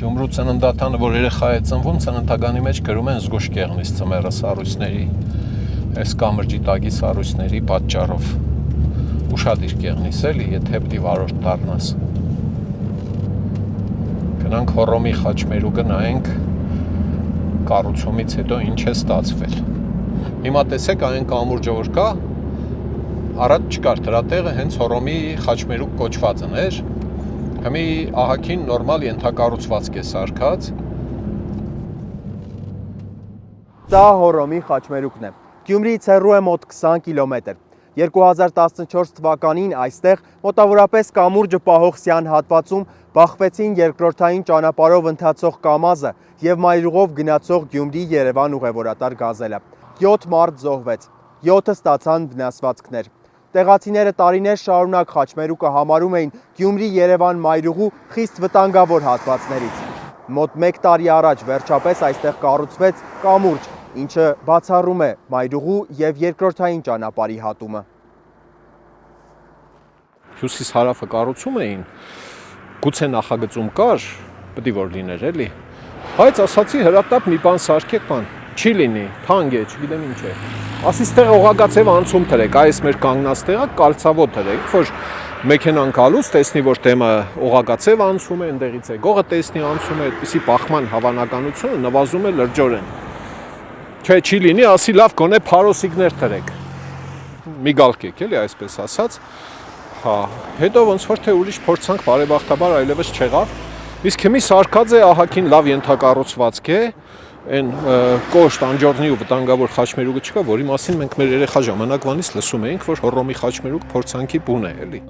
Գյումրու ծննդատանը, որ երեխա է ծնվում, ծննդականի մեջ գրում են զգուշ կեղնից ծմերը սառույցների, այս կամրջի տակի սառույցների պատճառով։ Ուշադիր կեղնից էլի, եթե պիտի վարորդ դառնաս։ Գնանք Հոռոմի խաչմերուկը նայենք կառուցումից հետո ինչ է ստացվել։ Հիմա տեսեք այն կամուրջը որ կա, առաջ չկար, դրա տեղը հենց Հոռոմի խաչմերուկ կոչվածն էր։ Հիմի ահագին նորմալ ենթակառուցվածք է սարքած։ Դա Հոռոմի խաչմերուկն է։ Գյումրիից հեռու է մոտ 20 կիլոմետր։ 2014 թվականին այստեղ մոտավորապես կամուրջը պահող սյան հատվածում բախվեցին երկրորդային ճանապարհով ընթացող Կամազը եւ մայրուղով գնացող Գյումրի-Երևան ուղևորատար գազելը։ 7 մարդ զոհվեց, 7-ը ստացան վնասվածքներ։ Տեղացիները տարիներ շարունակ խաչմերուկը համարում էին Գյումրի-Երևան մայրուղու խիստ վտանգավոր հատվածներից։ Մոտ 1 տարի առաջ վերջապես այստեղ կառուցվեց կամուրջ, ինչը բացառում է մայրուղու եւ երկրորդային ճանապարհի հատումը։ Հյուսիս հարավը կառուցում էին, գուցե նախագծում կար, պետք է որ լիներ էլի։ Բայց ասացի հրատապ մի բան սարքեք բան, չի լինի, թանկ է, չգիտեմ ինչ է։ Ասից տեղ օղակաձև անցում դրեք, այս մեր կանգնած տեղը կալցավոտ դրեք, որ մեքենան գալուց տեսնի, որ դեմը օղակաձև անցում է, այնտեղից է գողը տեսնի անցում է, այդպիսի բախման հավանականությունը նվազում է լրջորեն։ Չէ, չի լինի, ասի լավ գոնե փարոսիկներ դրեք։ Մի գալկեք էլի այսպես ասած։ Հա, հետո ոնց որ թե ուրիշ փորձանք բարեբախտաբար այլևս չեղավ։ Իսկ հիմի սարկած է ահագին լավ ենթակառուցվածք է, այն կոշտ անջորնի ու վտանգավոր խաչմերուկը չկա, որի մասին մենք մեր երեխա ժամանակվանից լսում էինք, որ Հոռոմի խաչմերուկ փորձանքի բուն է էլի։